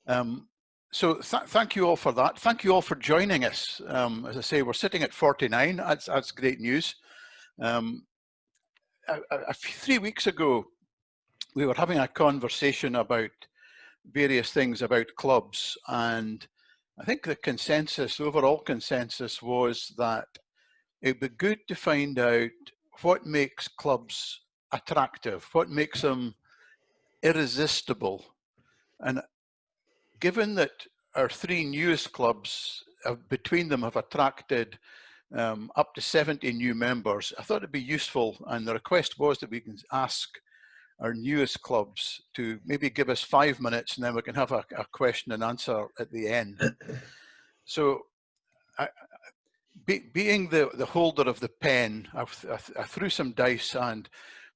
So thank you all for that. Thank you all for joining us. As I say, we're sitting at 49. That's great news. 3 weeks ago, we were having a conversation about various things about clubs, and I think the consensus, overall consensus, was that it'd be good to find out what makes clubs attractive, what makes them irresistible. And given that our 3 newest clubs between them have attracted up to 70 new members, I thought it'd be useful, and the request was that we can ask our newest clubs to maybe give us 5 minutes, and then we can have a question and answer at the end. So being the holder of the pen, I threw some dice, and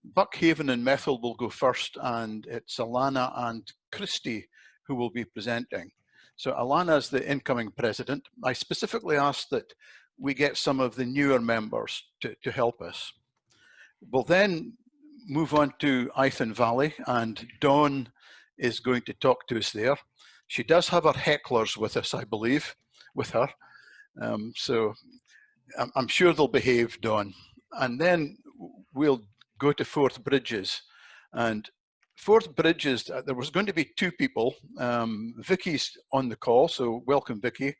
Buckhaven and Methil will go first, and it's Alana and Christy who will be presenting. So Alana's the incoming president. I specifically asked that we get some of the newer members to help us. We'll then move on to Ythan Valley, and Dawn is going to talk to us there. She does have her hecklers with us, I believe, with her. So I'm sure they'll behave, Dawn. And then we'll go to Forth Bridges. And Forth Bridges, there was going to be 2 people. Vicky's on the call, so welcome, Vicky.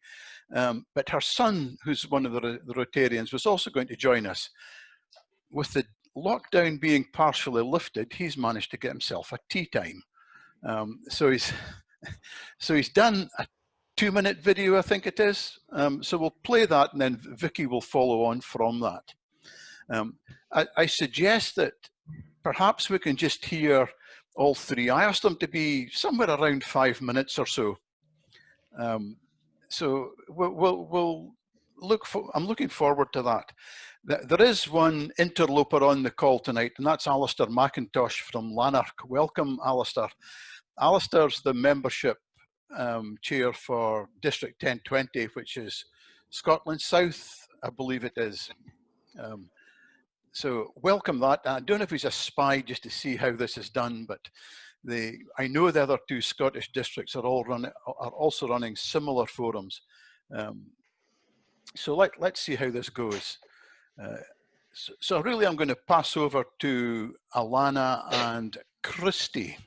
But her son, who's one of the Rotarians, was also going to join us. With the lockdown being partially lifted, he's managed to get himself a tea time. So he's done a 2-minute video, I think it is. So we'll play that, and then Vicky will follow on from that. I suggest that perhaps we can just hear all 3. I asked them to be somewhere around 5 minutes or so. So we'll look for, I'm looking forward to that. There is one interloper on the call tonight, and that's Alistair McIntosh from Lanark. Welcome, Alistair. Alistair's the membership chair for District 1020, which is Scotland South, I believe it is. So welcome that. I don't know if he's a spy just to see how this is done, but I know the other 2 Scottish districts are also running similar forums. So let's see how this goes. So really I'm going to pass over to Alana and Christy.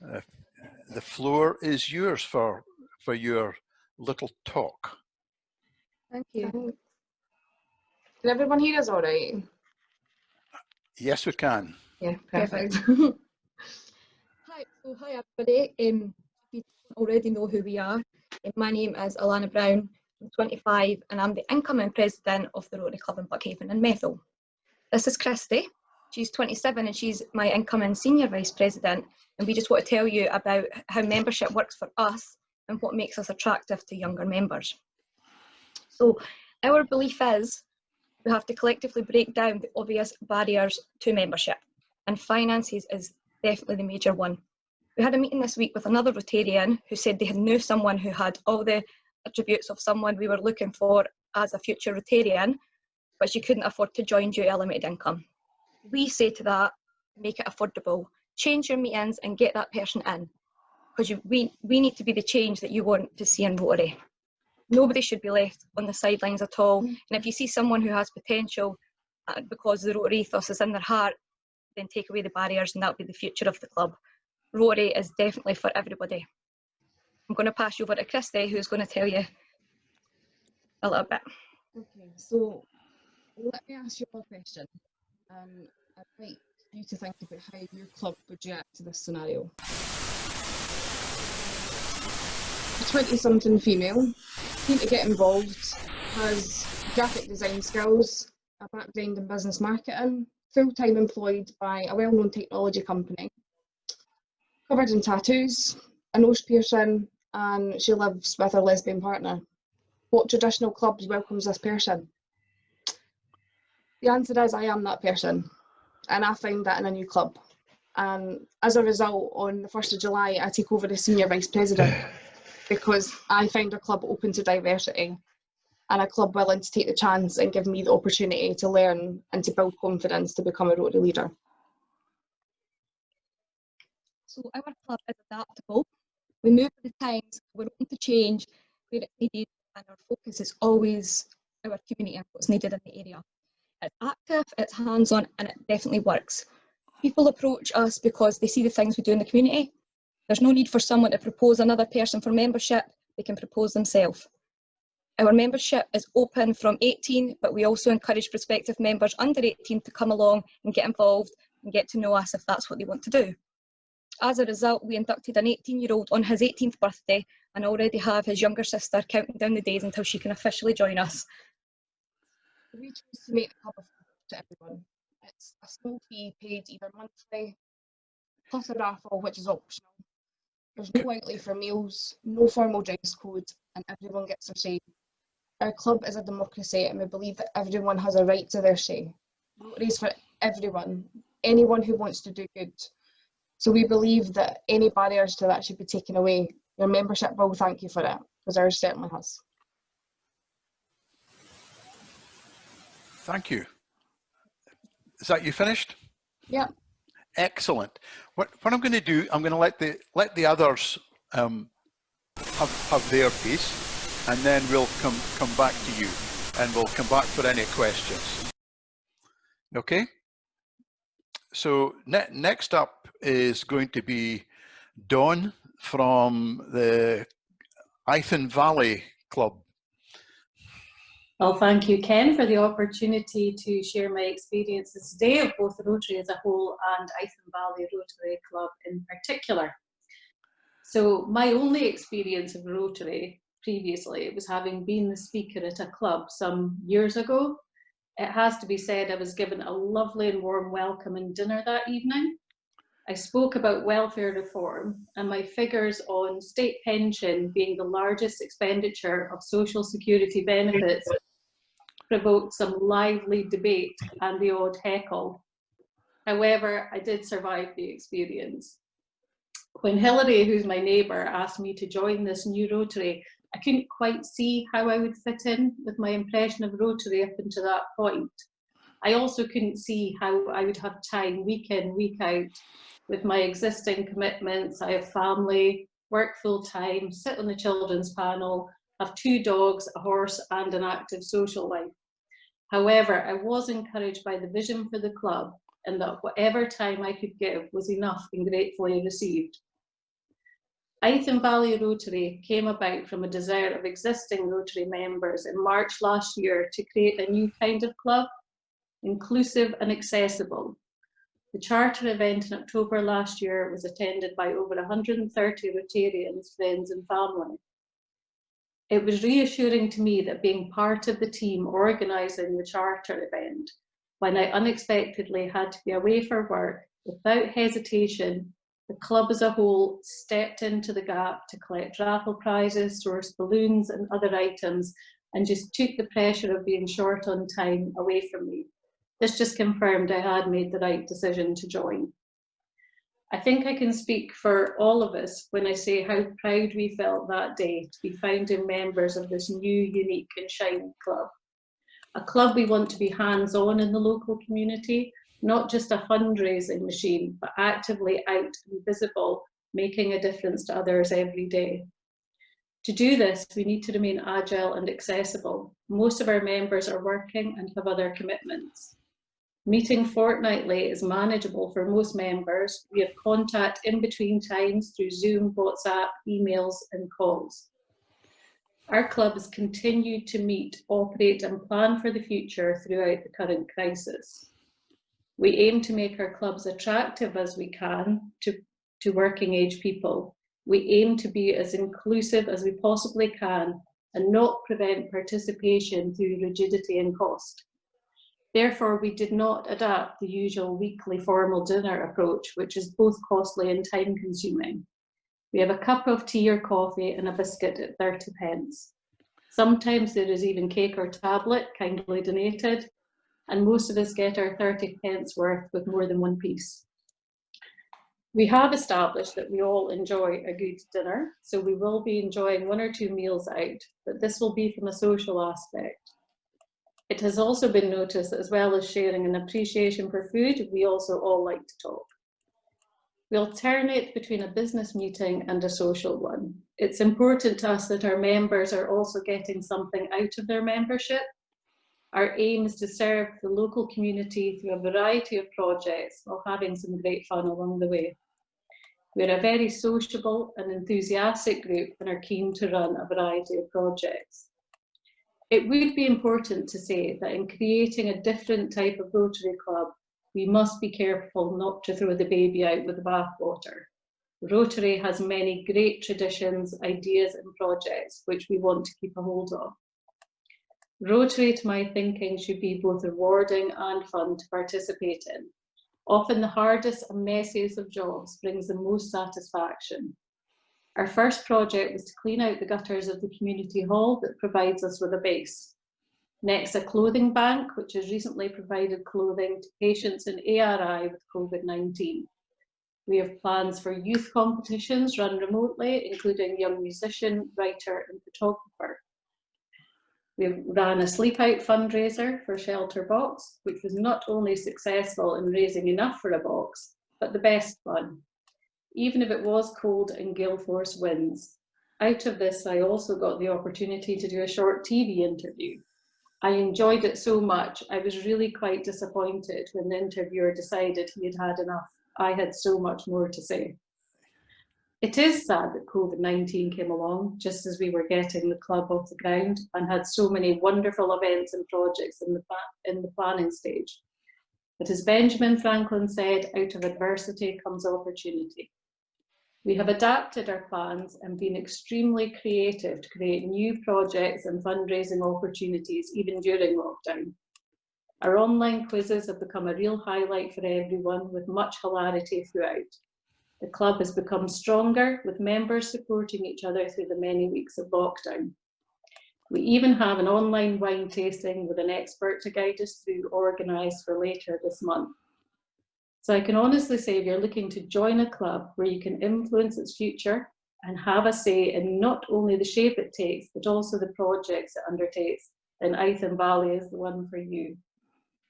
The floor is yours for your little talk. Thank you. Can everyone hear us all right? Yes, we can. Yeah, perfect. Hi everybody. If you don't already know who we are, my name is Alana Brown. I'm 25 and I'm the incoming president of the Rotary Club in Buckhaven and Methil. This is Christy. She's 27 and she's my incoming senior vice president, and we just want to tell you about how membership works for us and what makes us attractive to younger members. So our belief is we have to collectively break down the obvious barriers to membership, and finances is definitely the major one. We had a meeting this week with another Rotarian who said they had knew someone who had all the attributes of someone we were looking for as a future Rotarian, but she couldn't afford to join due to limited income. We say to that, make it affordable. Change your meetings and get that person in, because we need to be the change that you want to see in Rotary. Nobody should be left on the sidelines at all. And if you see someone who has potential because the Rotary ethos is in their heart, then take away the barriers and that'll be the future of the club. Rotary is definitely for everybody. I'm going to pass you over to Christy, who's going to tell you a little bit. Okay, so let me ask you a question. I'd like you to think about how your club would react to this scenario. A 20-something female, keen to get involved, has graphic design skills, a background in business marketing, full-time employed by a well-known technology company, covered in tattoos, a nose piercing, and she lives with her lesbian partner. What traditional club welcomes this person? The answer is I am that person, and I found that in a new club. And as a result, on the 1st of July, I take over as Senior Vice President because I find a club open to diversity and a club willing to take the chance and give me the opportunity to learn and to build confidence to become a Rotary leader. So our club is adaptable. We move with the times, we're open to change where it's needed, and our focus is always our community and what's needed in the area. It's active, it's hands-on, and it definitely works. People approach us because they see the things we do in the community. There's no need for someone to propose another person for membership, they can propose themselves. Our membership is open from 18, but we also encourage prospective members under 18 to come along and get involved and get to know us if that's what they want to do. As a result, we inducted an 18-year-old on his 18th birthday and already have his younger sister counting down the days until she can officially join us. We choose to make the club affordable to everyone. It's a small fee paid either monthly, plus a raffle, which is optional. There's no outlay for meals, no formal dress code, and everyone gets their say. Our club is a democracy, and we believe that everyone has a right to their say. Rotary is for everyone, anyone who wants to do good. So we believe that any barriers to that should be taken away. Your membership will thank you for it, because ours certainly has. Thank you. Is that you finished? Yeah. Excellent. What I'm going to do, I'm going to let the others have their piece, and then we'll come back to you, and we'll come back for any questions. Okay. So next up is going to be Dawn from the Ythan Valley Club. Well, thank you, Ken, for the opportunity to share my experiences today of both Rotary as a whole and Ythan Valley Rotary Club in particular. So my only experience of Rotary previously was having been the speaker at a club some years ago. It has to be said I was given a lovely and warm welcome and dinner that evening. I spoke about welfare reform and my figures on state pension being the largest expenditure of social security benefits provoked some lively debate and the odd heckle. However, I did survive the experience. When Hilary, who's my neighbour, asked me to join this new Rotary, I couldn't quite see how I would fit in with my impression of Rotary up until that point. I also couldn't see how I would have time week in, week out with my existing commitments. I have family, work full time, sit on the children's panel, have 2 dogs, a horse and an active social life. However, I was encouraged by the vision for the club and that whatever time I could give was enough and gratefully received. Ythan Valley Rotary came about from a desire of existing Rotary members in March last year to create a new kind of club, inclusive and accessible. The charter event in October last year was attended by over 130 Rotarians, friends and family. It was reassuring to me that being part of the team organising the charter event, when I unexpectedly had to be away for work, without hesitation, the club as a whole stepped into the gap to collect raffle prizes, source balloons and other items, and just took the pressure of being short on time away from me. This just confirmed I had made the right decision to join. I think I can speak for all of us when I say how proud we felt that day to be founding members of this new, unique and shiny club. A club we want to be hands-on in the local community, not just a fundraising machine, but actively out and visible, making a difference to others every day. To do this, we need to remain agile and accessible. Most of our members are working and have other commitments. Meeting fortnightly is manageable for most members. We have contact in between times through Zoom, WhatsApp, emails and calls. Our club has continued to meet, operate and plan for the future throughout the current crisis. We aim to make our clubs attractive as we can to working age people. We aim to be as inclusive as we possibly can and not prevent participation through rigidity and cost. Therefore, we did not adapt the usual weekly formal dinner approach, which is both costly and time consuming. We have a cup of tea or coffee and a biscuit at 30p. Sometimes there is even cake or tablet, kindly donated, and most of us get our 30p worth with more than one piece. We have established that we all enjoy a good dinner, so we will be enjoying 1 or 2 meals out, but this will be from a social aspect. It has also been noticed that as well as sharing an appreciation for food, we also all like to talk. We alternate between a business meeting and a social one. It's important to us that our members are also getting something out of their membership. Our aim is to serve the local community through a variety of projects while having some great fun along the way. We're a very sociable and enthusiastic group and are keen to run a variety of projects. It would be important to say that in creating a different type of Rotary Club, we must be careful not to throw the baby out with the bathwater. Rotary has many great traditions, ideas and projects which we want to keep a hold of. Rotary, to my thinking, should be both rewarding and fun to participate in. Often the hardest and messiest of jobs brings the most satisfaction. Our first project was to clean out the gutters of the community hall that provides us with a base. Next, a clothing bank, which has recently provided clothing to patients in ARI with COVID-19. We have plans for youth competitions run remotely, including young musician, writer and photographer. We ran a sleep out fundraiser for Shelter Box, which was not only successful in raising enough for a box, but the best one, even if it was cold and gale force winds. Out of this, I also got the opportunity to do a short TV interview. I enjoyed it so much, I was really quite disappointed when the interviewer decided he had had enough. I had so much more to say. It is sad that COVID-19 came along just as we were getting the club off the ground and had so many wonderful events and projects in the planning stage. But as Benjamin Franklin said, out of adversity comes opportunity. We have adapted our plans and been extremely creative to create new projects and fundraising opportunities even during lockdown. Our online quizzes have become a real highlight for everyone with much hilarity throughout. The club has become stronger with members supporting each other through the many weeks of lockdown. We even have an online wine tasting with an expert to guide us through organised for later this month. So I can honestly say if you're looking to join a club where you can influence its future and have a say in not only the shape it takes, but also the projects it undertakes, then Ythan Valley is the one for you.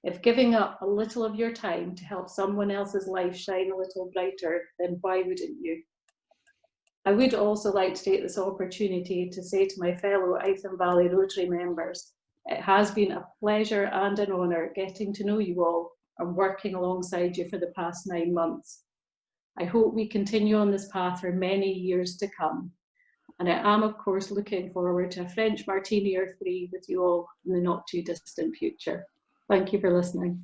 If giving up a little of your time to help someone else's life shine a little brighter, then why wouldn't you? I would also like to take this opportunity to say to my fellow Ythan Valley Rotary members, it has been a pleasure and an honour getting to know you all and working alongside you for the past 9 months. I hope we continue on this path for many years to come. And I am, of course, looking forward to a French martini or 3 with you all in the not too distant future. Thank you for listening.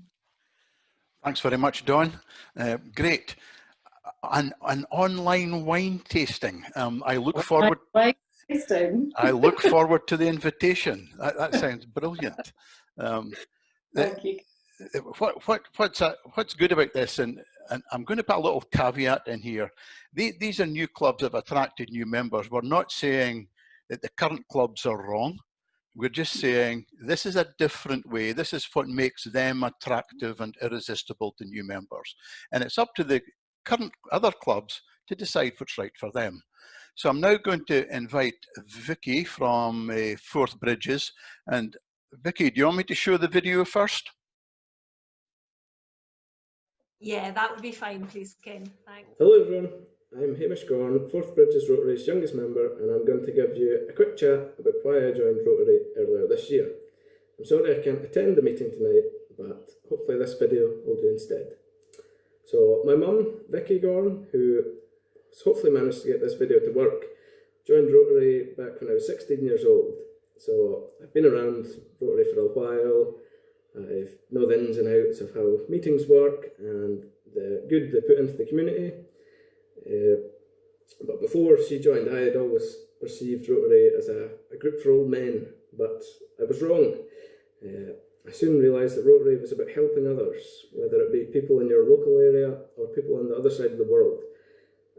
Thanks very much, Dawn. Great. An online wine tasting. I look forward to the invitation. That sounds brilliant. Thank you. What's good about this, and I'm going to put a little caveat in here. These are new clubs that have attracted new members. We're not saying that the current clubs are wrong. We're just saying this is a different way. This is what makes them attractive and irresistible to new members. And it's up to the current other clubs to decide what's right for them. So I'm now going to invite Vicky from Forth Bridges. And Vicky, do you want me to show the video first? Yeah, that would be fine, please, Ken. Thanks. Hello everyone, I'm Hamish Gorn, Forth Bridges Rotary's youngest member, and I'm going to give you a quick chat about why I joined Rotary earlier this year. I'm sorry I can't attend the meeting tonight, but hopefully this video will do instead. So my mum, Vicky Gorn, who has hopefully managed to get this video to work, joined Rotary back when I was 16 years old. So I've been around Rotary for a while. I know the ins and outs of how meetings work and the good they put into the community. But before she joined, I had always perceived Rotary as a group for old men, but I was wrong. I soon realised that Rotary was about helping others, whether it be people in your local area or people on the other side of the world.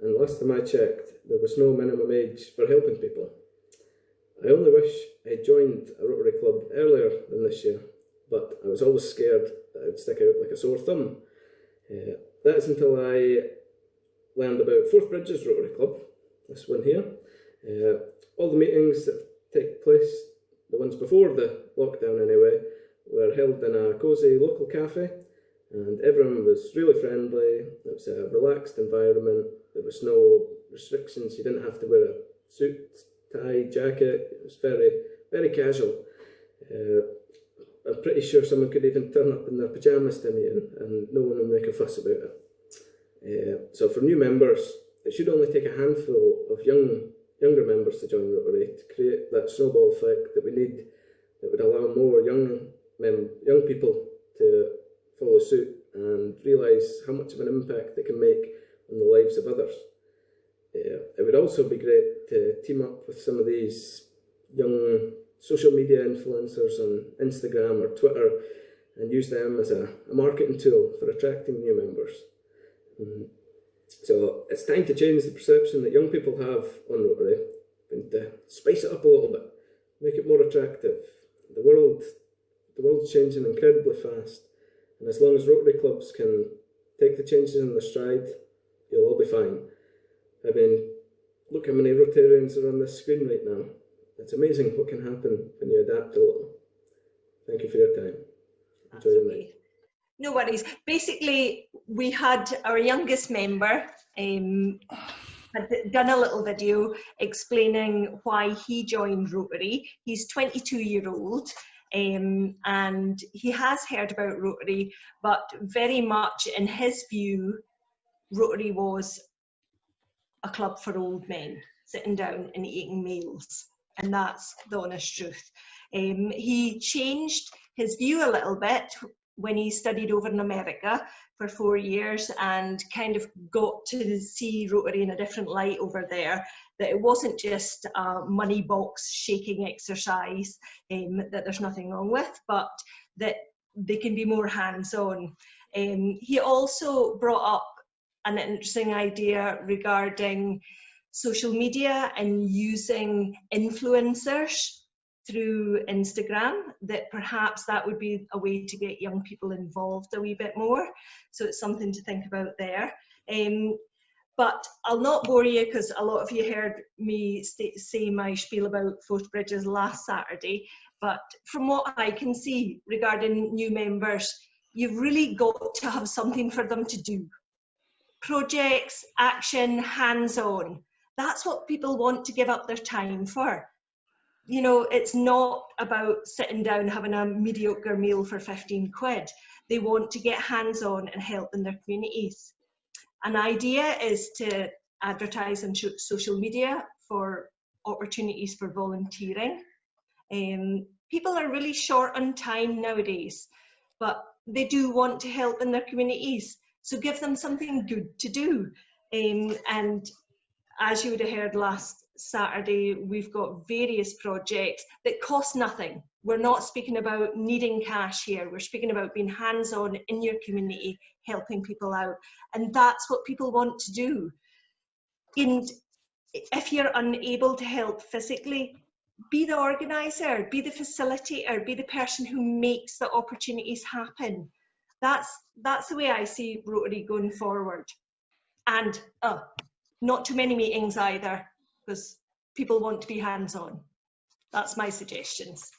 And last time I checked, there was no minimum age for helping people. I only wish I joined a Rotary club earlier than this year, but I was always scared that I'd stick out like a sore thumb. That's until I learned about Forth Bridges Rotary Club, this one here. All the meetings that take place, the ones before the lockdown anyway, were held in a cosy local cafe, and everyone was really friendly. It was a relaxed environment. There was no restrictions. You didn't have to wear a suit, tie, jacket. It was very, very casual. I'm pretty sure someone could even turn up in their pyjamas to a meeting and no one would make a fuss about it. So for new members, it should only take a handful of younger members to join Rotary to create that snowball effect that we need, that would allow more young people to follow suit and realise how much of an impact they can make on the lives of others. It would also be great to team up with some of these young social media influencers on Instagram or Twitter and use them as a marketing tool for attracting new members. So it's time to change the perception that young people have on Rotary and spice it up a little bit, make it more attractive. The world's changing incredibly fast, and as long as Rotary clubs can take the changes in their stride, you'll all be fine. I mean, look how many Rotarians are on this screen right now. It's amazing what can happen when you adapt a little. Thank you for your time. Enjoy your night. No worries. Basically, we had our youngest member had done a little video explaining why he joined Rotary. He's 22-year-old. And he has heard about Rotary, but very much in his view, Rotary was a club for old men, sitting down and eating meals. And that's the honest truth. He changed his view a little bit when he studied over in America for 4 years and kind of got to see Rotary in a different light over there, that it wasn't just a money box shaking exercise that there's nothing wrong with, but that they can be more hands-on. He also brought up an interesting idea regarding social media and using influencers through Instagram, that perhaps that would be a way to get young people involved a wee bit more. So it's something to think about there. But I'll not bore you, because a lot of you heard me say my spiel about Forth Bridges last Saturday. But from what I can see regarding new members, you've really got to have something for them to do. Projects, action, hands-on. That's what people want to give up their time for. You know, it's not about sitting down having a mediocre meal for 15 quid. They want to get hands-on and help in their communities. An idea is to advertise on social media for opportunities for volunteering. People are really short on time nowadays, but they do want to help in their communities. So give them something good to do. And as you would have heard last Saturday, we've got various projects that cost nothing. We're not speaking about needing cash here. We're speaking about being hands-on in your community, helping people out. And that's what people want to do. And if you're unable to help physically, be the organiser, be the facilitator, be the person who makes the opportunities happen. That's the way I see Rotary going forward. And not too many meetings either, because people want to be hands-on. That's my suggestions.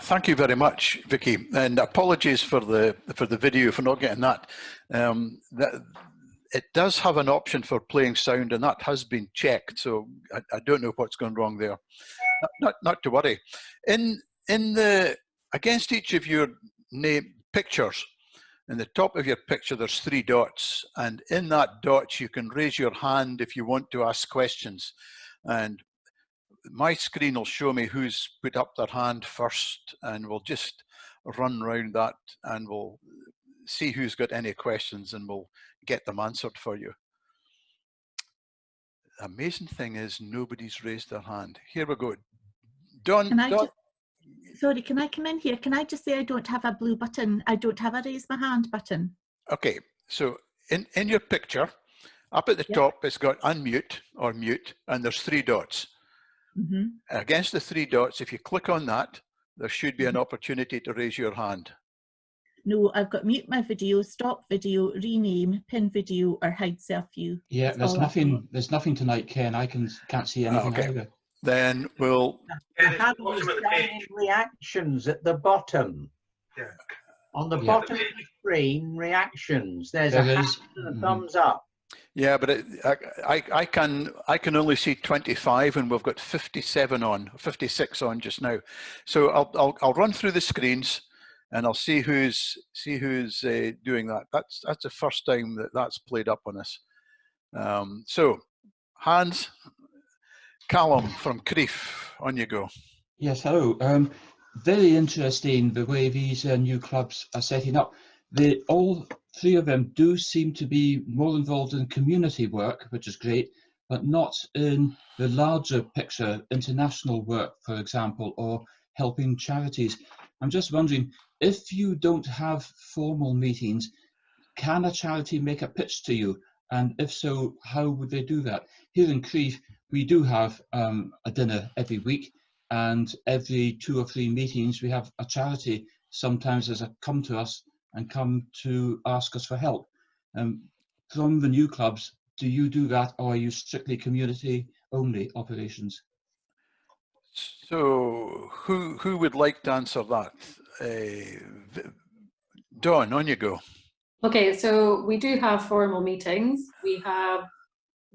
Thank you very much, Vicky, and apologies for the video for not getting that. It does have an option for playing sound, and that has been checked. So I don't know what's gone wrong there. Not to worry. In the against each of your pictures, in the top of your picture, there's 3 dots, and in that dot you can raise your hand if you want to ask questions. And my screen will show me who's put up their hand first, and we'll just run round that and we'll see who's got any questions and we'll get them answered for you. The amazing thing is nobody's raised their hand. Here we go. Dawn, sorry, can I come in here? Can I just say I don't have a blue button? I don't have a raise my hand button. Okay, so in your picture, up at the top, it's got unmute or mute, and there's 3 dots. Against the 3 dots, if you click on that, there should be an opportunity to raise your hand. No, I've got mute my video, stop video, rename, pin video, or hide self-view. Yeah, there's nothing tonight, Ken. I can't see anything either. Then we'll... The hand is down in reactions at the bottom. Yeah. On the Yeah. bottom of the screen, reactions. There's a There hand is. and a thumbs up. Yeah, but I can only see 25, and we've got 56 on just now. So I'll run through the screens, and I'll see who's doing that. That's the first time that's played up on us. So, Hans, Callum from Creef, on you go. Yes, hello. Very interesting the way these new clubs are setting up. All three of them do seem to be more involved in community work, which is great, but not in the larger picture, international work, for example, or helping charities. I'm just wondering, if you don't have formal meetings, can a charity make a pitch to you? And if so, how would they do that? Here in Creef, we do have a dinner every week, and every 2 or 3 meetings we have a charity sometimes come to us and come to ask us for help. From the new clubs, do you do that, or are you strictly community only operations? So who would like to answer that? Dawn, on you go. Okay, so we do have formal meetings.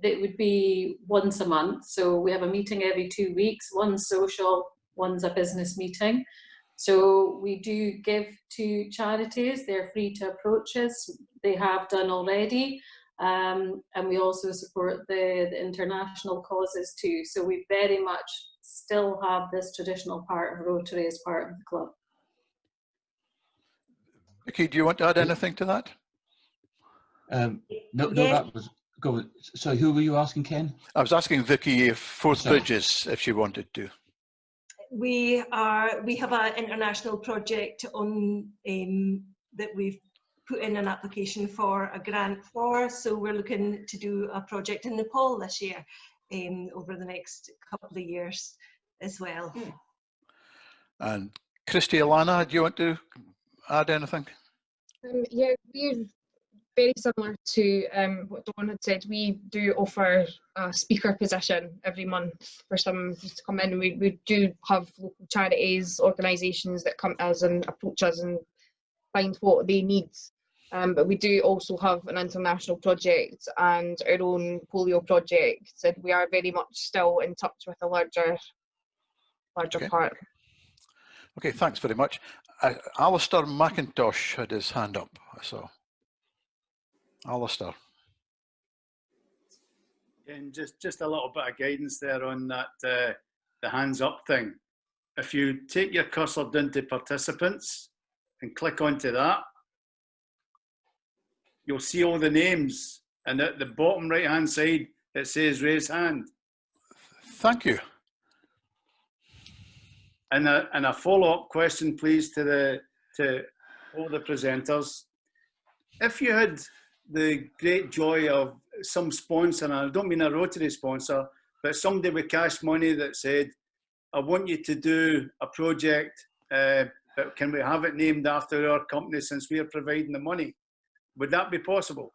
It would be once a month. So we have a meeting every 2 weeks, one's social, one's a business meeting. So we do give to charities, they're free to approach us. They have done already. And we also support the international causes too. So we very much still have this traditional part of Rotary as part of the club. Vicky, do you want to add anything to that? No, that was go. So who were you asking, Ken? I was asking Vicky if Forth Sorry. Bridges, if she wanted to. We have an international project on that we've put in an application for a grant for. So we're looking to do a project in Nepal this year, over the next couple of years as well. And Christy, Alana, do you want to add anything? Yeah, we're very similar to what Dawn had said. We do offer a speaker position every month for some to come in. We do have local charities, organisations that come to us and approach us and find what they need. But we do also have an international project and our own polio project, and we are very much still in touch with a larger Okay. part. Okay, thanks very much. Alistair McIntosh had his hand up, I saw. Alistair. And just a little bit of guidance there on that, the hands up thing. If you take your cursor down to participants and click onto that, you'll see all the names, and at the bottom right hand side it says raise hand. Thank you. And a follow-up question, please, to all the presenters. If you had the great joy of some sponsor, and I don't mean a Rotary sponsor, but somebody with cash money that said, I want you to do a project, but can we have it named after our company since we are providing the money? Would that be possible?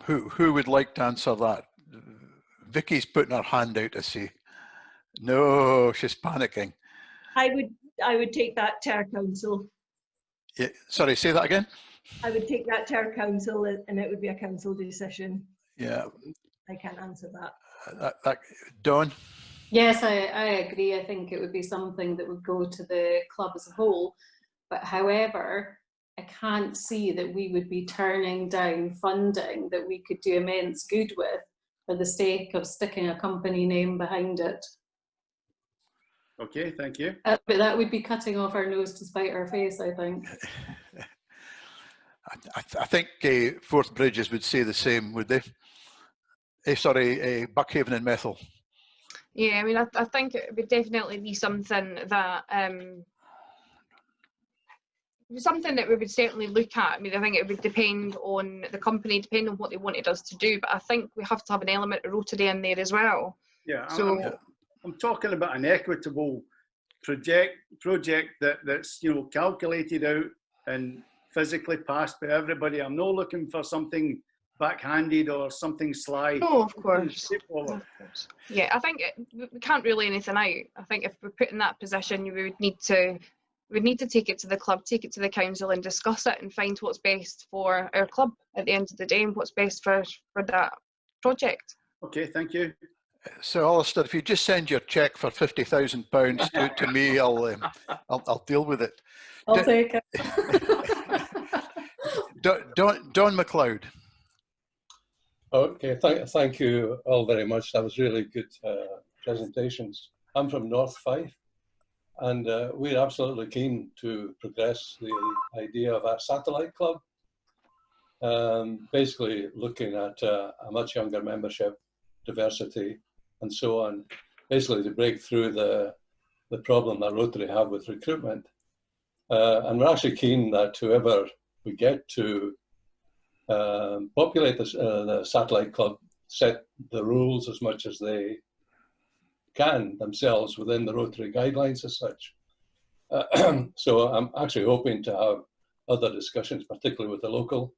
Who would like to answer that? Vicky's putting her hand out to see. No, she's panicking. I would take that to our council. Yeah, sorry, say that again? I would take that to our council, and it would be a council decision. Yeah. I can't answer that. Dawn? Yes, I agree. I think it would be something that would go to the club as a whole. But however, I can't see that we would be turning down funding that we could do immense good with for the sake of sticking a company name behind it. Okay, thank you. But that would be cutting off our nose to spite our face, I think. I think Forth Bridges would say the same, would they? Sorry, Buckhaven and Methil. Yeah, I mean, I think it would definitely be something that we would certainly look at. I mean, I think it would depend on the company, depending on what they wanted us to do. But I think we have to have an element of Rotary in there as well. Yeah, so I'm talking about an equitable project that's calculated out and physically passed by everybody. I'm not looking for something backhanded or something sly. No, of course. Yeah, I think we can't rule anything out. I think if we're put in that position, we would need to we need to take it to the club, take it to the council and discuss it and find what's best for our club at the end of the day and what's best for that project. Okay, thank you. So Alistair, if you just send your cheque for £50,000 to me, I'll deal with it. I'll take it. Don McLeod. Okay, thank you all very much. That was really good presentations. I'm from North Fife, and we're absolutely keen to progress the idea of a satellite club. Basically looking at a much younger membership, diversity, and so on. Basically to break through the problem that Rotary have with recruitment. And we're actually keen that whoever we get to populate the satellite club set the rules as much as they can themselves within the Rotary guidelines as such. So I'm actually hoping to have other discussions, particularly with the local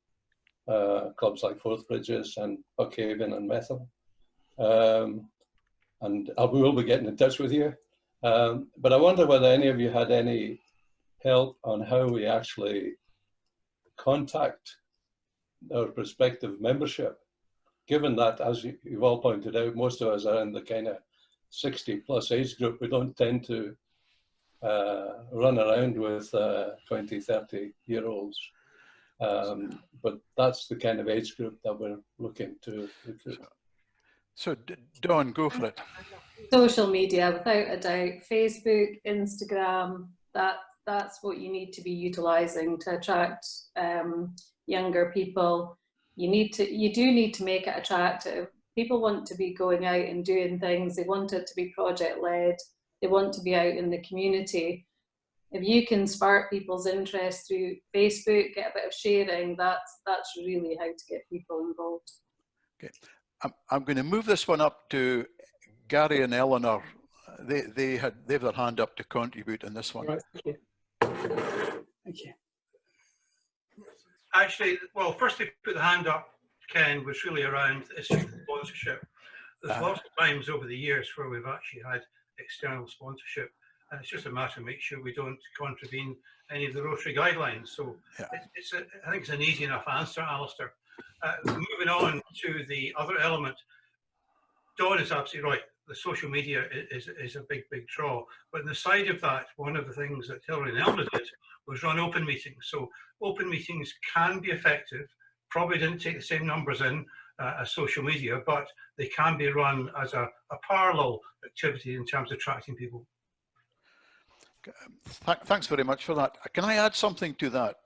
clubs like Forth Bridges and Buckhaven and Methil. And we will be getting in touch with you. But I wonder whether any of you had any help on how we actually contact our prospective membership, given that, as you've all pointed out, most of us are in the kind of 60+ age group. We don't tend to run around with 20, 30-year-olds. But that's the kind of age group that we're looking to recruit. So Dawn, go for it. Social media, without a doubt. Facebook, Instagram, that's what you need to be utilising to attract younger people. You do need to make it attractive. People want to be going out and doing things. They want it to be project-led. They want to be out in the community. If you can spark people's interest through Facebook, get a bit of sharing, that's really how to get people involved. Okay. I'm going to move this one up to Gary and Eleanor. They have their hand up to contribute in this one. Right, thank you. Thank you. Actually, well, first to put the hand up, Ken, was really around the issue of sponsorship. There's lots of times over the years where we've actually had external sponsorship, and it's just a matter of making sure we don't contravene any of the Rotary guidelines. So yeah. I think it's an easy enough answer, Alistair. Moving on to the other element, Dawn is absolutely right. The social media is a big draw. But on the side of that, one of the things that Hilary and Elna did was run open meetings. So open meetings can be effective. Probably didn't take the same numbers in as social media, but they can be run as a parallel activity in terms of attracting people. Thanks very much for that. Can I add something to that?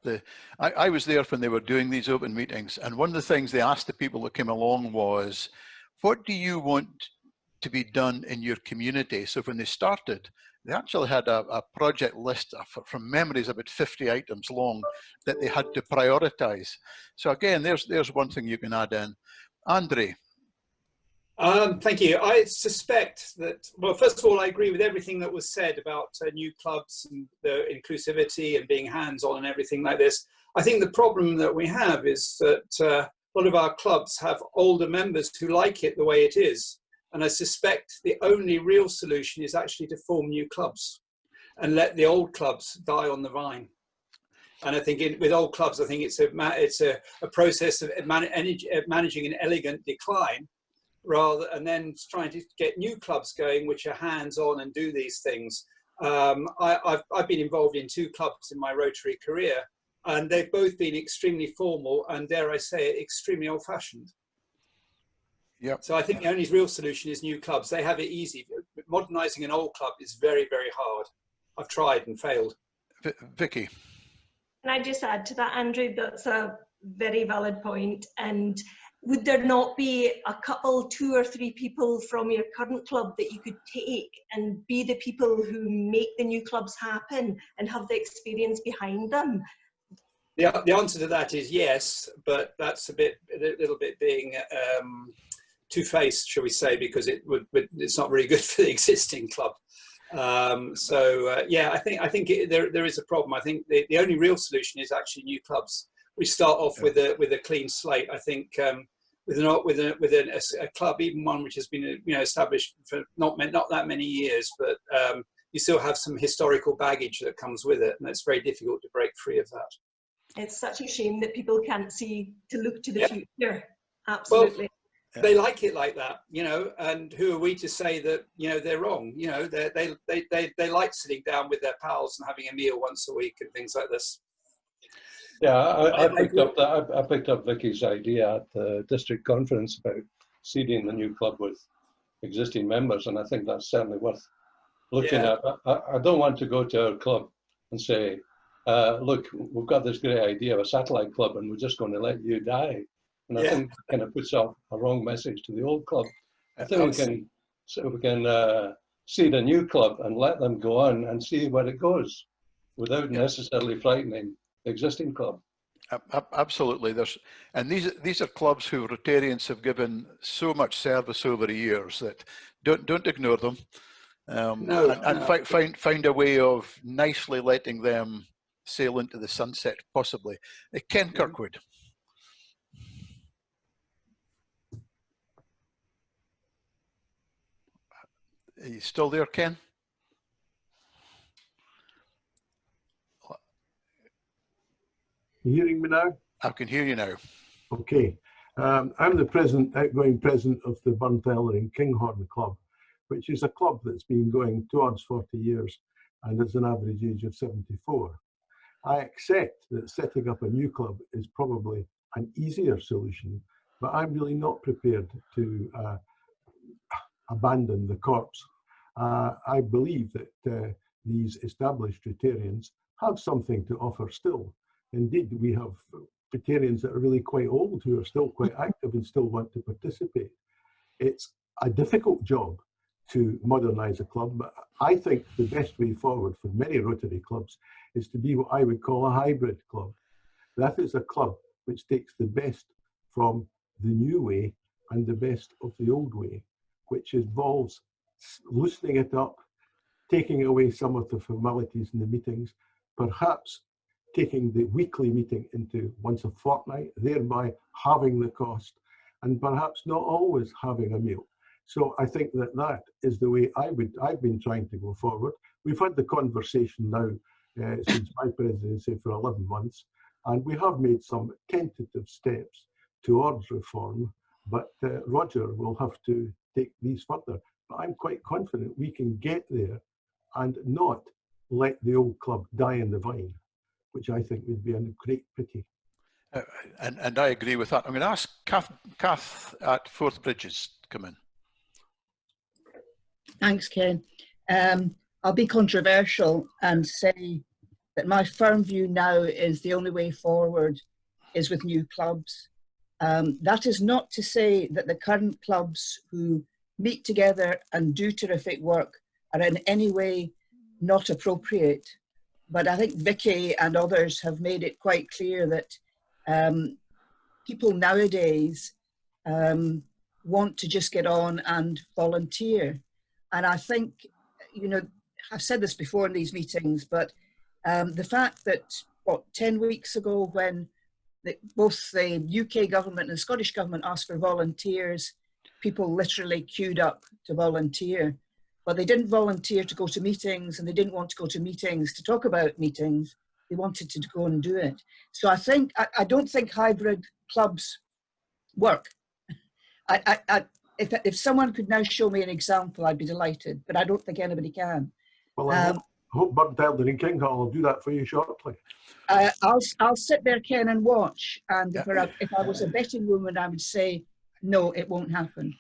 I was there when they were doing these open meetings, and one of the things they asked the people that came along was, what do you want to be done in your community? So when they started, they actually had a project list from memories about 50 items long that they had to prioritize. So again, there's one thing you can add in. Andre. Thank you. I suspect that, well, first of all, I agree with everything that was said about new clubs and the inclusivity and being hands-on and everything like this. I think the problem that we have is that a lot of our clubs have older members who like it the way it is. And I suspect the only real solution is actually to form new clubs and let the old clubs die on the vine. And I think with old clubs, I think it's a process of managing an elegant decline, and then trying to get new clubs going, which are hands-on and do these things. I've been involved in 2 clubs in my Rotary career, and they've both been extremely formal and, dare I say it, extremely old-fashioned. Yep. So I think the only real solution is new clubs. They have it easy. Modernising an old club is very, very hard. I've tried and failed. Vicky. Can I just add to that, Andrew? That's a very valid point. And would there not be a couple, 2 or 3 people from your current club that you could take and be the people who make the new clubs happen and have the experience behind them? The answer to that is yes, but that's a little bit being two-faced, shall we say, because it's not really good for the existing club. Yeah, I think there is a problem. I think the only real solution is actually new clubs. We start off with a clean slate. I think with a club, even one which has been established for not that many years, but you still have some historical baggage that comes with it, and it's very difficult to break free of that. It's such a shame that people can't see to look to the Yeah. future. Absolutely. Well, they like it like that, you know, and who are we to say that, you know, they're wrong? You know, they like sitting down with their pals and having a meal once a week and things like this. Yeah, I picked up Vicky's idea at the district conference about seeding the new club with existing members, and I think that's certainly worth looking at. I don't want to go to our club and say, look, we've got this great idea of a satellite club and we're just going to let you die. And I think that kind of puts out a wrong message to the old club. I think we can seed a new club and let them go on and see where it goes without necessarily frightening the existing club. Absolutely. These are clubs who Rotarians have given so much service over the years that don't ignore them. Find a way of nicely letting them sail into the sunset, possibly. Ken Kirkwood. Are you still there, Ken? You hearing me now? I can hear you now. Okay. I'm the outgoing president of the Buckhaven and Kinghorn Club, which is a club that's been going towards 40 years and has an average age of 74. I accept that setting up a new club is probably an easier solution, but I'm really not prepared to abandon the corpse. I believe that these established Rotarians have something to offer still. Indeed, we have Rotarians that are really quite old who are still quite active and still want to participate. It's a difficult job to modernise a club, but I think the best way forward for many Rotary clubs is to be what I would call a hybrid club. That is a club which takes the best from the new way and the best of the old way, which involves loosening it up, taking away some of the formalities in the meetings, perhaps taking the weekly meeting into once a fortnight, thereby halving the cost, and perhaps not always having a meal. So I think that that is the way I've been trying to go forward. We've had the conversation now since my presidency for 11 months, and we have made some tentative steps towards reform, but Roger will have to take these further. But I'm quite confident we can get there and not let the old club die in the vine, which I think would be a great pity. And I agree with that. I'm going to ask Kath at Forth Bridges to come in. Thanks, Ken. I'll be controversial and say that my firm view now is the only way forward is with new clubs. That is not to say that the current clubs who meet together and do terrific work are in any way not appropriate. But I think Vicky and others have made it quite clear that people nowadays want to just get on and volunteer. And I think, you know, I've said this before in these meetings, but the fact that, 10 weeks ago when both the UK government and the Scottish government asked for volunteers, people literally queued up to volunteer. But they didn't volunteer to go to meetings, and they didn't want to go to meetings to talk about meetings. They wanted to go and do it. So I don't think hybrid clubs work. If someone could now show me an example, I'd be delighted, but I don't think anybody can. Well, I hope Buckhaven and Kinghorn will do that for you shortly. I'll sit there, Ken, and watch. And if I was a betting woman, I would say, no, it won't happen.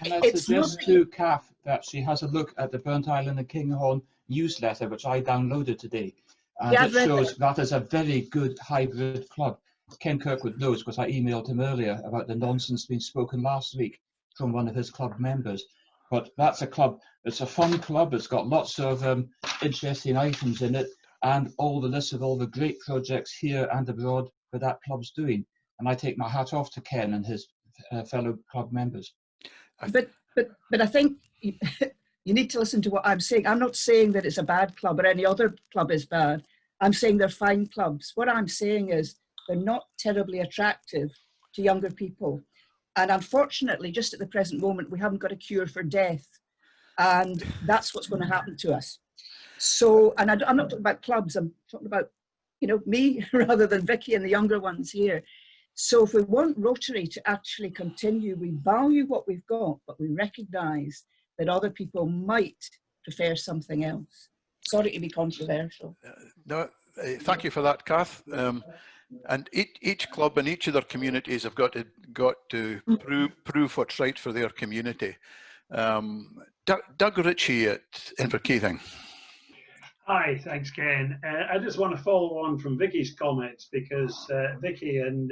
And I suggest to Kath that she has a look at the Burnt Island and Kinghorn newsletter, which I downloaded today. And it shows that is a very good hybrid club. Ken Kirkwood knows because I emailed him earlier about the nonsense being spoken last week from one of his club members. But that's a club, it's a fun club, it's got lots of interesting items in it, and all the list of all the great projects here and abroad that that club's doing. And I take my hat off to Ken and his fellow club members. But I think you need to listen to what I'm saying. I'm not saying that it's a bad club or any other club is bad. I'm saying they're fine clubs. What I'm saying is they're not terribly attractive to younger people. And unfortunately, just at the present moment, we haven't got a cure for death. And that's what's going to happen to us. So, and I'm not talking about clubs, I'm talking about, you know, me rather than Vicky and the younger ones here. So if we want Rotary to actually continue, we value what we've got, but we recognise that other people might prefer something else. Sorry to be controversial. No, thank you for that, Kath. And each club and each of their communities have got to prove what's right for their community. Doug Ritchie at Inverkeithing. Hi, thanks, Ken. I just want to follow on from Vicky's comments, because Vicky and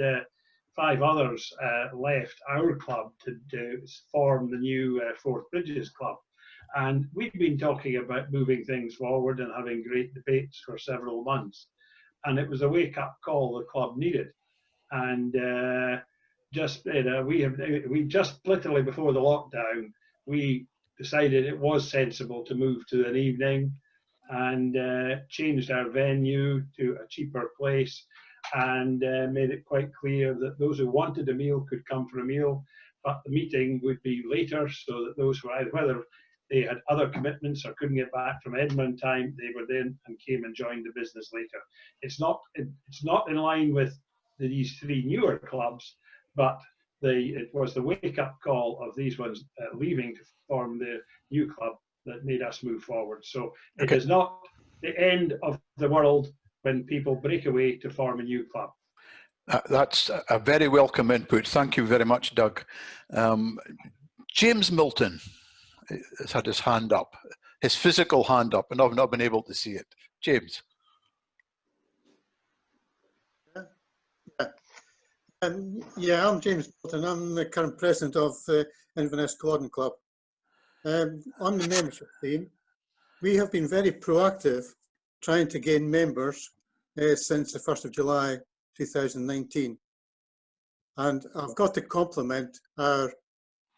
5 others left our club to form the new Forth Bridges Club. And we've been talking about moving things forward and having great debates for several months. And it was a wake-up call the club needed. And we just literally before the lockdown, we decided it was sensible to move to an evening, and changed our venue to a cheaper place, and made it quite clear that those who wanted a meal could come for a meal, but the meeting would be later, so that those who whether they had other commitments or couldn't get back from Edinburgh time, they were then and came and joined the business later. It's not in line with these 3 newer clubs, but it was the wake-up call of these ones leaving to form the new club that made us move forward. So it is not the end of the world when people break away to form a new club. That's a very welcome input. Thank you very much, Doug. James Milton has had his hand up, his physical hand up, and I've not been able to see it. James. Yeah, I'm James Milton. I'm the current president of Inverness Garden Club. On the membership theme, we have been very proactive trying to gain members since the 1st of July 2019. And I've got to compliment our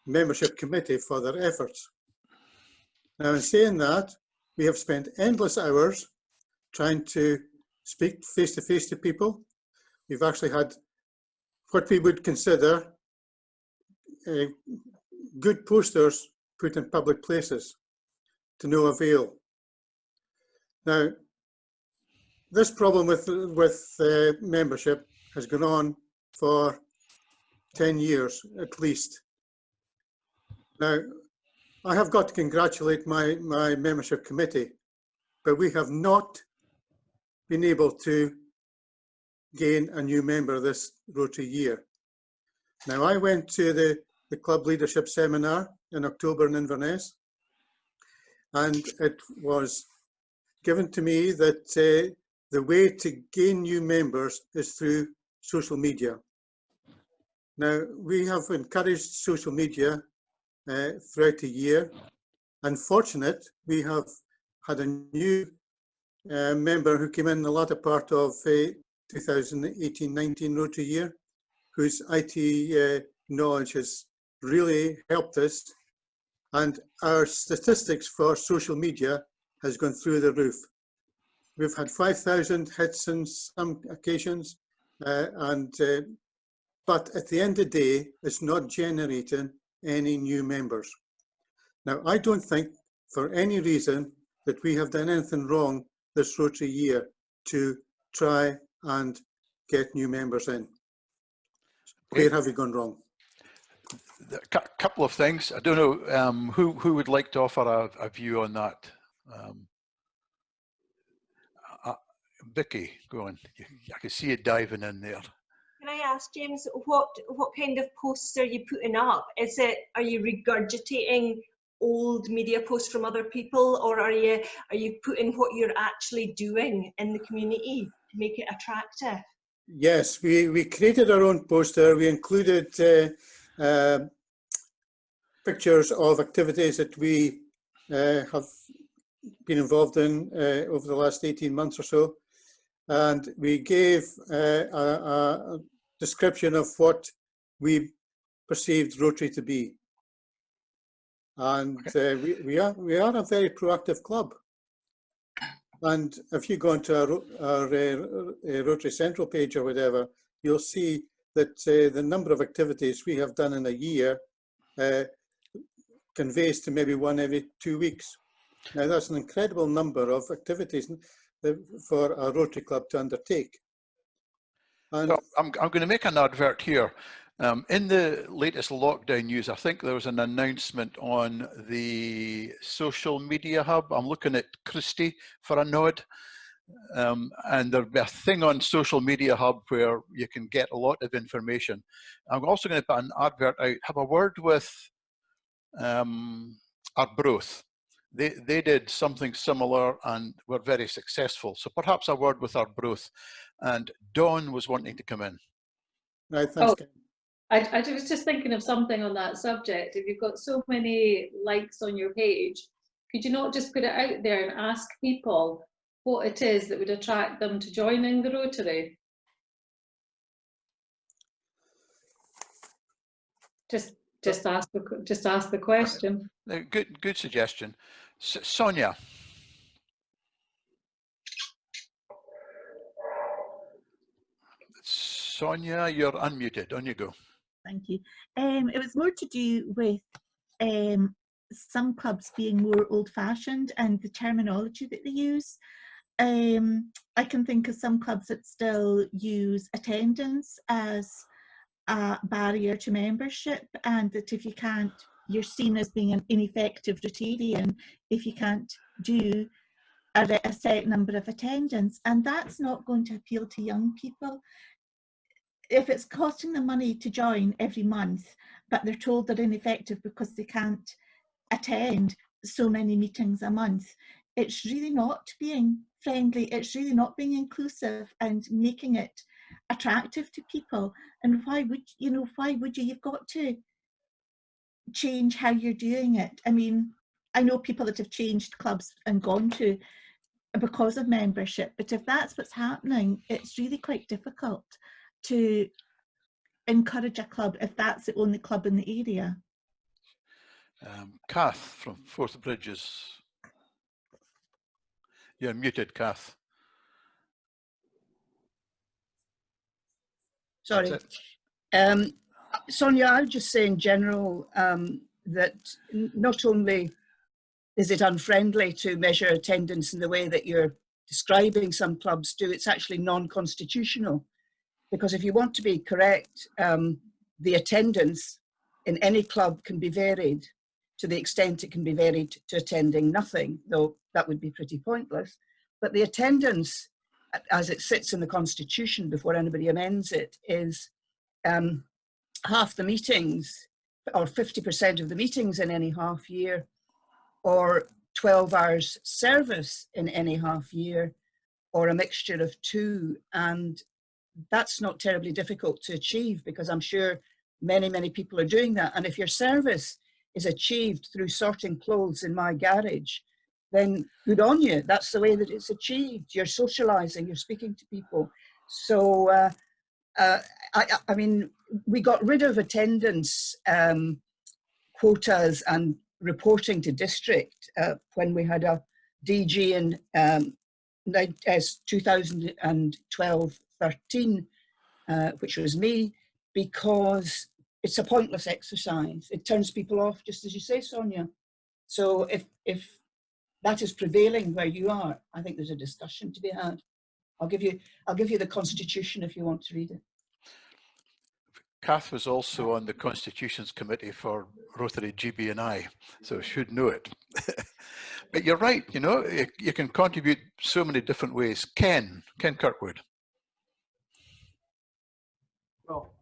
membership committee for their efforts. Now, in saying that, we have spent endless hours trying to speak face-to-face to people. We've actually had what we would consider good posters put in public places to no avail. Now, this problem with membership has gone on for 10 years at least. Now, I have got to congratulate my membership committee, but we have not been able to gain a new member this Rotary year. Now, I went to the club leadership seminar in October in Inverness, and it was given to me that the way to gain new members is through social media. Now, we have encouraged social media throughout the year. Unfortunate, we have had a new member who came in the latter part of 2018-19 Rotary year, whose IT knowledge has really helped us, and our statistics for social media has gone through the roof. We've had 5,000 hits on some occasions, but at the end of the day, it's not generating any new members. Now, I don't think for any reason that we have done anything wrong this Rotary year to try and get new members in. Where have we gone wrong? A couple of things. I don't know who would like to offer a view on that. Vicky, go on. I can see you diving in there. Can I ask, James, what kind of posts are you putting up? Are you regurgitating old media posts from other people, or are you putting what you're actually doing in the community to make it attractive? Yes, we created our own poster. We included pictures of activities that we have been involved in over the last 18 months or so. And we gave a description of what we perceived Rotary to be. And we are a very proactive club. And if you go onto our Rotary Central page or whatever, you'll see that the number of activities we have done in a year conveys to maybe one every 2 weeks. Now, that's an incredible number of activities for a Rotary Club to undertake. And so I'm going to make an advert here. In the latest lockdown news, I think there was an announcement on the social media hub. I'm looking at Christy for a nod. And there'll be a thing on social media hub where you can get a lot of information. I'm also going to put an advert out, have a word with Arbroath. They did something similar and were very successful. So perhaps a word with Arbroath. And Dawn was wanting to come in. Right, thanks, Ken. I was just thinking of something on that subject. If you've got so many likes on your page, could you not just put it out there and ask people what it is that would attract them to joining the Rotary? Just ask the question. Good suggestion. Sonia. Sonia, you're unmuted. On you go. Thank you. It was more to do with some clubs being more old-fashioned and the terminology that they use. I can think of some clubs that still use attendance as a barrier to membership, and that if you can't, you're seen as being an ineffective Rotarian if you can't do a set number of attendance, and that's not going to appeal to young people. If it's costing them money to join every month, but they're told they're ineffective because they can't attend so many meetings a month, it's really not being friendly, it's really not being inclusive and making it attractive to people. And why would you? You've got to change how you're doing it. I mean, I know people that have changed clubs and gone to because of membership, but if that's what's happening, it's really quite difficult to encourage a club if that's the only club in the area. Kath from Forth Bridges. You're muted, Kath. Sorry. Sonia, I would just say in general that not only is it unfriendly to measure attendance in the way that you're describing some clubs do, it's actually non-constitutional. Because if you want to be correct, the attendance in any club can be varied to the extent it can be varied to attending nothing, though that would be pretty pointless. But the attendance, as it sits in the Constitution before anybody amends it, is half the meetings, or 50% of the meetings in any half year, or 12 hours service in any half year, or a mixture of two. And that's not terribly difficult to achieve, because I'm sure many people are doing that. And if your service is achieved through sorting clothes in my garage, then good on you. That's the way that it's achieved. You're socializing, you're speaking to people. So, I mean, we got rid of attendance quotas and reporting to district when we had a DG in 2012-13, which was me, because it's a pointless exercise. It turns people off, just as you say, Sonia. So if that is prevailing where you are, I think there's a discussion to be had. I'll give you the Constitution if you want to read it. Kath was also on the Constitutions Committee for Rotary GB&I, so should know it. But you're right, you know, you can contribute so many different ways. Ken Kirkwood. Well,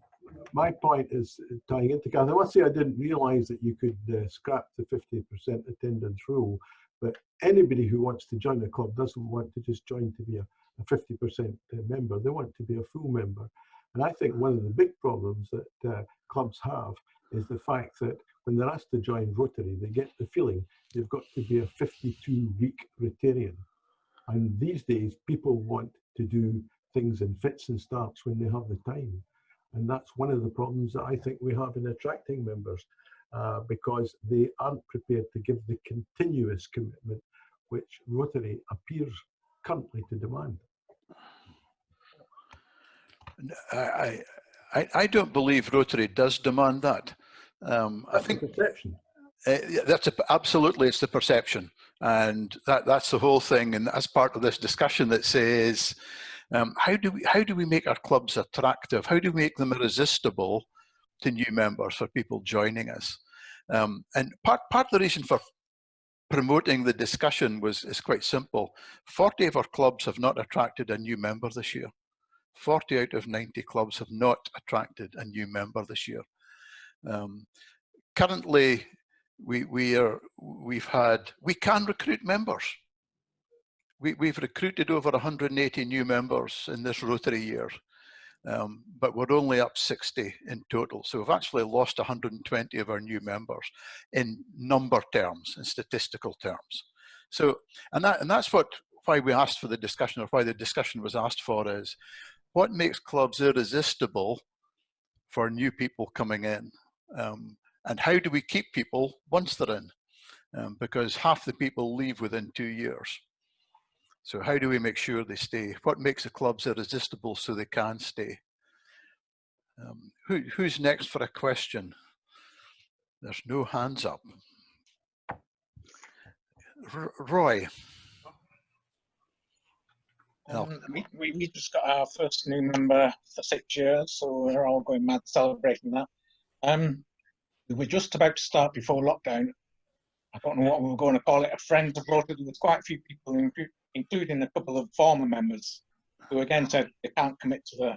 my point is tying into Kath. I must say I didn't realise that you could scrap the 50% attendance rule, but anybody who wants to join a club doesn't want to just join to be a 50% member. They want to be a full member. And I think one of the big problems that clubs have is the fact that when they're asked to join Rotary, they get the feeling they've got to be a 52-week Rotarian. And these days, people want to do things in fits and starts when they have the time. And that's one of the problems that I think we have in attracting members, because they aren't prepared to give the continuous commitment which Rotary appears currently to demand. I don't believe Rotary does demand that. I think the perception. That's absolutely, it's the perception. And that's the whole thing. And as part of this discussion that says, how do we make our clubs attractive? How do we make them irresistible to new members, for people joining us? And part of the reason for promoting the discussion is quite simple. 40 of our clubs have not attracted a new member this year. 40 out of 90 clubs have not attracted a new member this year. Currently, we can recruit members. We've recruited over 180 new members in this Rotary year, but we're only up 60 in total. So we've actually lost 120 of our new members in number terms, in statistical terms. So, and that's why we asked for the discussion, or why the discussion was asked for, is what makes clubs irresistible for new people coming in? And how do we keep people once they're in? Because half the people leave within 2 years. So how do we make sure they stay? What makes the clubs irresistible so they can stay? Who's next for a question? There's no hands up. Roy. We just got our first new member for 6 years, so we're all going mad celebrating that. We were just about to start before lockdown. I don't know what we were going to call it, a friend of Rotary. There was quite a few people, including a couple of former members, who again said they can't commit to the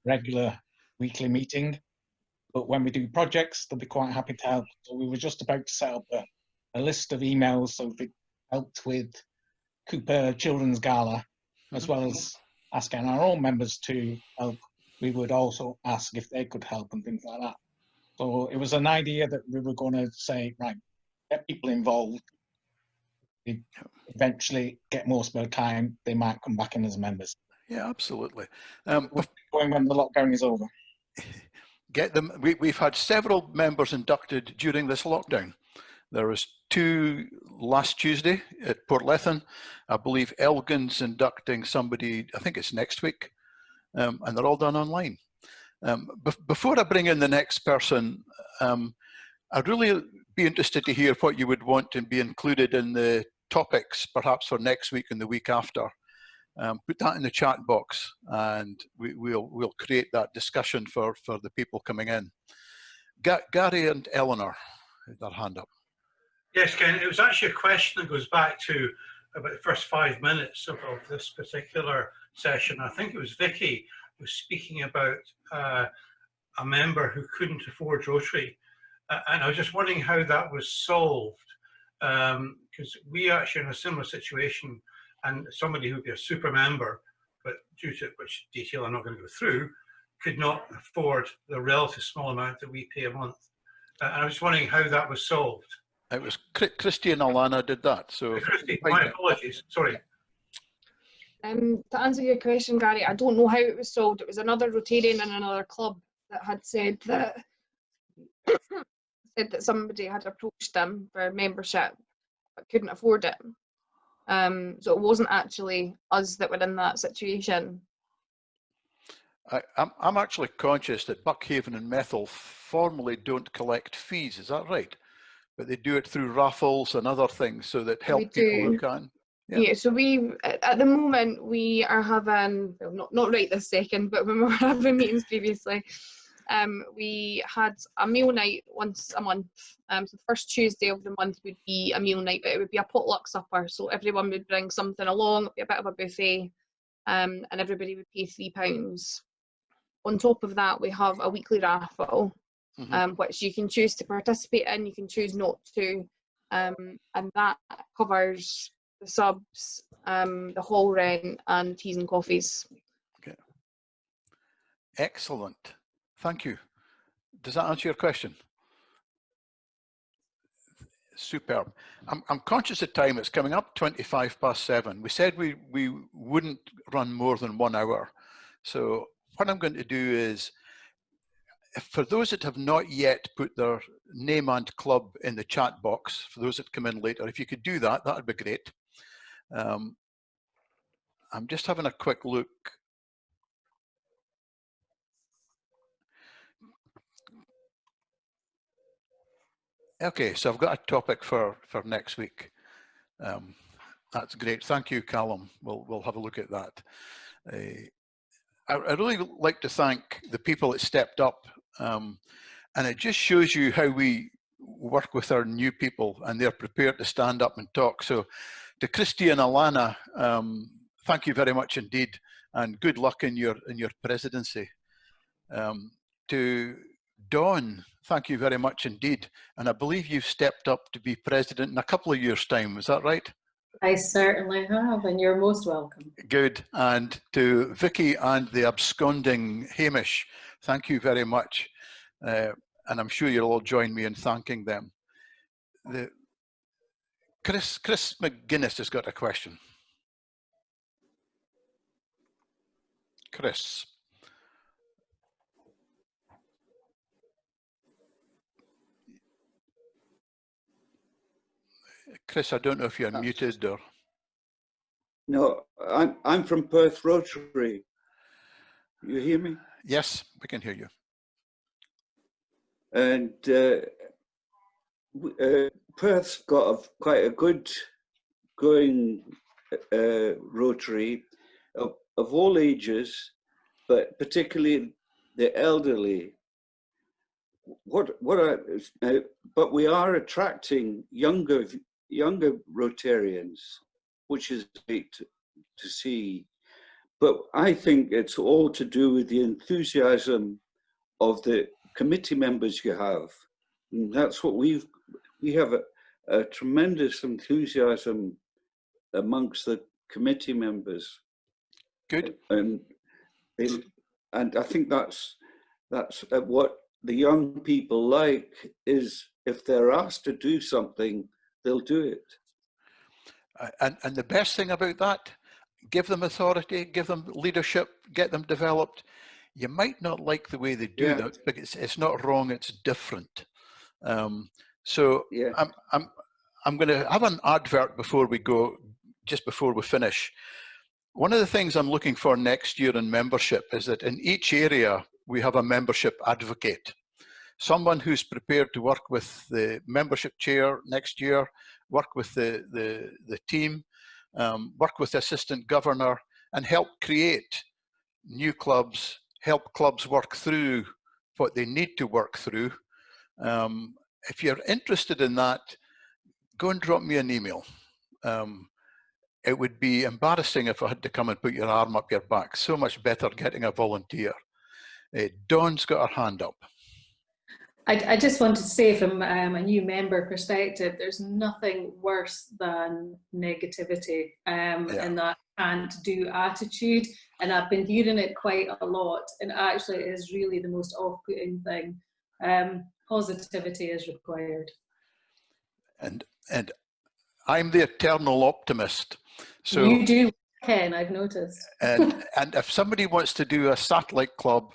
regular weekly meeting, but when we do projects, they'll be quite happy to help. So we were just about to set up a list of emails, so if it helped with Cooper Children's Gala, as well as asking our own members to help, we would also ask if they could help and things like that. So it was an idea that we were going to say, right, get people involved. They eventually get more spare time, they might come back in as members. Yeah, absolutely. Going when the lockdown is over. Get them. We've had several members inducted during this lockdown. There was 2 last Tuesday at Ythan. I believe Elgin's inducting somebody, I think it's next week, and they're all done online. Before I bring in the next person, I'd really be interested to hear what you would want to be included in the topics, perhaps for next week and the week after. Put that in the chat box, and we'll create that discussion for the people coming in. Gary and Eleanor, their hand up. Yes, Ken, it was actually a question that goes back to about the first 5 minutes of this particular session. I think it was Vicky who was speaking about a member who couldn't afford Rotary. And I was just wondering how that was solved, because we are actually in a similar situation, and somebody who would be a super member, but due to which detail I'm not going to go through, could not afford the relative small amount that we pay a month. And I was wondering how that was solved. It was Christy and Alana did that. So Christy, my apologies, sorry. To answer your question, Gary, I don't know how it was solved. It was another Rotarian in another club that had said that somebody had approached them for membership but couldn't afford it. So it wasn't actually us that were in that situation. I'm actually conscious that Buckhaven and Methil formally don't collect fees. Is that right? But they do it through raffles and other things so that help people who can. Yeah, so we, at the moment, we are having, well, not right this second, but when we were having meetings previously, we had a meal night once a month. So the first Tuesday of the month would be a meal night, but it would be a potluck supper. So everyone would bring something along, it'd be a bit of a buffet, and everybody would pay £3. On top of that, we have a weekly raffle, which you can choose to participate in, you can choose not to, and that covers the subs, the hall rent, and teas and coffees. Okay. Excellent. Thank you. Does that answer your question? Superb. I'm conscious of time. It's coming up 7:25. We said we wouldn't run more than 1 hour. So what I'm going to do is, for those that have not yet put their name and club in the chat box, for those that come in later, if you could do that, that would be great. I'm just having a quick look. Okay, so I've got a topic for next week. That's great. Thank you, Callum. We'll have a look at that. I really like to thank the people that stepped up, and it just shows you how we work with our new people, and they're prepared to stand up and talk. So to Christy and Alana, thank you very much indeed, and good luck in your presidency. To Dawn, thank you very much indeed, and I believe you've stepped up to be president in a couple of years' time. Is that right? I certainly have, and you're most welcome. Good. And to Vicky and the absconding Hamish, thank you very much. And I'm sure you'll all join me in thanking them. Chris McGuinness has got a question. Chris. Chris, I don't know if you're muted or... No, I'm from Perth Rotary. You hear me? Yes, we can hear you. And Perth's got quite a good going Rotary of all ages, but particularly the elderly. But we are attracting younger Rotarians, which is great to see. But I think it's all to do with the enthusiasm of the committee members you have. And that's what we have a tremendous enthusiasm amongst the committee members. Good. And I think that's what the young people like, is if they're asked to do something, they'll do it. And the best thing about that, give them authority, give them leadership, get them developed. You might not like the way they do that, but it's not wrong, it's different. So I'm going to have an advert before we go, just before we finish. One of the things I'm looking for next year in membership is that in each area, we have a membership advocate. Someone who's prepared to work with the membership chair next year, work with the team, work with the assistant governor, and help create new clubs, help clubs work through what they need to work through. If you're interested in that, go and drop me an email. It would be embarrassing if I had to come and put your arm up your back. So much better getting a volunteer. Dawn's got her hand up. I just wanted to say, from a new member perspective, there's nothing worse than negativity and that can't do attitude. And I've been hearing it quite a lot, and actually it is really the most off-putting thing. Positivity is required. And I'm the eternal optimist. So you do, Ken, I've noticed. and if somebody wants to do a satellite club,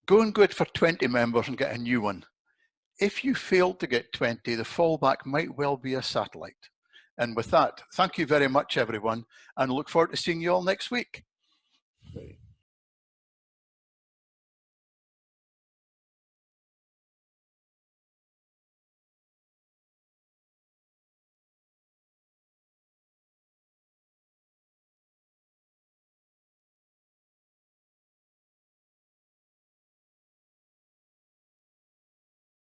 go and it for 20 members and get a new one. If you fail to get 20, the fallback might well be a satellite. And with that, thank you very much, everyone, and look forward to seeing you all next week.